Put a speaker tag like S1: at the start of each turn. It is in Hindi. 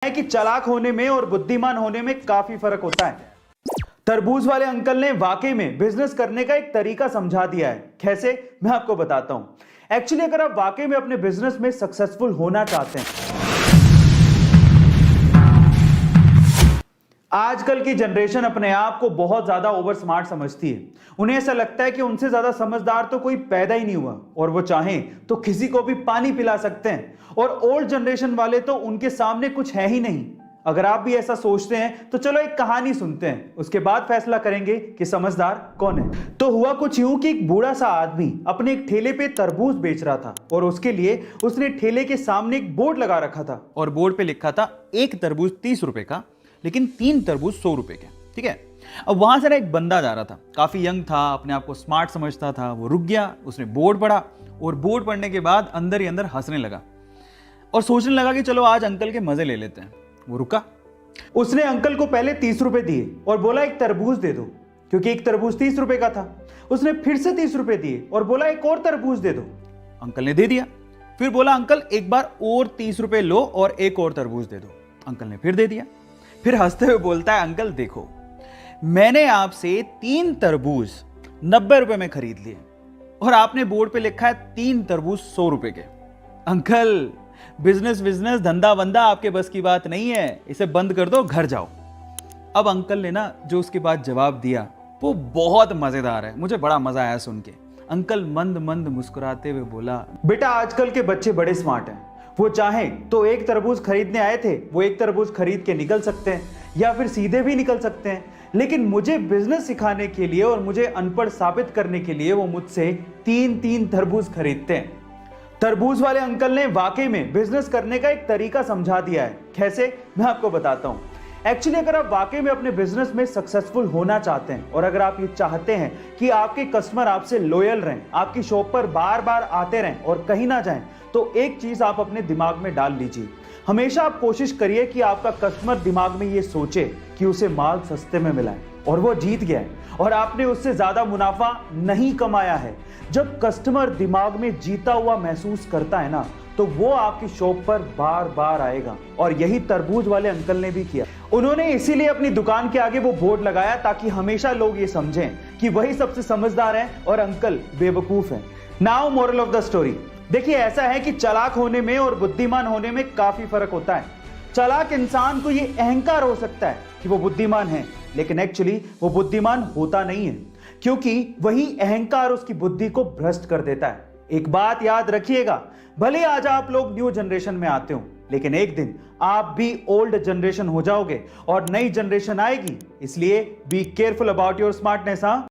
S1: है कि चालाक होने में और बुद्धिमान होने में काफी फर्क होता है। तरबूज वाले अंकल ने वाकई में बिजनेस करने का एक तरीका समझा दिया है। कैसे, मैं आपको बताता हूं। एक्चुअली अगर आप वाकई में अपने बिजनेस में सक्सेसफुल होना चाहते हैं, आजकल की जनरेशन अपने आप को बहुत ज्यादा ओवर स्मार्ट समझती है। उन्हें ऐसा लगता है कि उनसे ज्यादा समझदार तो कोई पैदा ही नहीं हुआ और वो चाहें तो किसी को भी पानी पिला सकते हैं। और ओल्ड जनरेशन वाले तो उनके सामने कुछ है ही नहीं। अगर आप भी ऐसा सोचते हैं तो चलो एक कहानी सुनते हैं, उसके बाद फैसला करेंगे कि समझदार कौन है। तो हुआ कुछ यूं कि एक बूढ़ा सा आदमी अपने एक ठेले पे तरबूज बेच रहा था और उसके लिए उसने ठेले के सामने एक बोर्ड लगा रखा था और बोर्ड पे लिखा था एक तरबूज 30 रुपए का, लेकिन 3 तरबूज 100 रुपए के। ठीक है। अब वहां से ना एक बंदा जा रहा था, काफी यंग था, अपने आप को स्मार्ट समझता था। वो रुक गया, उसने बोर्ड पढ़ा और बोर्ड पढ़ने के बाद अंदर ही अंदर हंसने लगा और सोचने लगा कि चलो आज अंकल के मजे ले लेते हैं। वो रुका, उसने अंकल को पहले 30 रुपए दिए और बोला एक तरबूज दे दो, क्योंकि एक तरबूज 30 रुपए का था। उसने फिर से 30 रुपए दिए और बोला एक और तरबूज दे दो। अंकल ने दे दिया। फिर बोला अंकल एक बार और 30 रुपए लो और एक और तरबूज दे दो। अंकल ने फिर दे दिया। फिर हंसते हुए बोलता है अंकल देखो, मैंने आपसे 3 तरबूज 90 रुपए में खरीद लिए और आपने बोर्ड पे लिखा है 3 तरबूज 100 रुपए के। अंकल बिजनेस धंधा वंदा आपके बस की बात नहीं है, इसे बंद कर दो, घर जाओ। अब अंकल ने ना जो उसके बाद जवाब दिया वो बहुत मजेदार है, मुझे बड़ा मजा आया सुन के। अंकल मंद मंद मुस्कुराते हुए बोला, बेटा आजकल के बच्चे बड़े स्मार्ट हैं। वो चाहें तो एक तरबूज खरीदने आए थे, वो एक तरबूज खरीद के निकल सकते हैं या फिर सीधे भी निकल सकते हैं, लेकिन मुझे बिजनेस सिखाने के लिए और मुझे अनपढ़ साबित करने के लिए वो मुझसे 3 तरबूज खरीदते हैं। तरबूज वाले अंकल ने वाकई में बिजनेस करने का एक तरीका समझा दिया है। कैसे, मैं आपको बताता हूं। एक्चुअली अगर आप वाकई में अपने बिजनेस में सक्सेसफुल होना चाहते हैं और अगर आप ये चाहते हैं कि आपके कस्टमर आपसे लॉयल रहें, आपकी शॉप पर बार बार आते रहें और कहीं ना जाएं, तो एक चीज आप अपने दिमाग में डाल लीजिए। हमेशा आप कोशिश करिए कि आपका कस्टमर दिमाग में ये सोचे कि उसे माल सस्ते में मिला है और वो जीत गया है और आपने उससे ज्यादा मुनाफा नहीं कमाया है। जब कस्टमर दिमाग में जीता हुआ महसूस करता है ना, तो वो आपकी शॉप पर बार बार आएगा। और यही तरबूज वाले अंकल ने भी किया। उन्होंने इसीलिए अपनी दुकान के आगे वो बोर्ड लगाया ताकि हमेशा लोग ये समझें कि वही सबसे समझदार हैं और अंकल बेवकूफ हैं। Now moral of the story, देखिए ऐसा है कि चालाक होने में और बुद्धिमान होने में काफी फर्क होता है। चालाक इंसान को ये अहंकार हो सकता है कि वो बुद्धिमान है, लेकिन एक्चुअली वो बुद्धिमान होता नहीं है, क्योंकि वही अहंकार उसकी बुद्धि को भ्रष्ट कर देता है। एक बात याद रखिएगा, भले आज आप लोग न्यू जनरेशन में आते हो, लेकिन एक दिन आप भी ओल्ड जनरेशन हो जाओगे और नई जनरेशन आएगी। इसलिए be careful about your smartness. हाँ।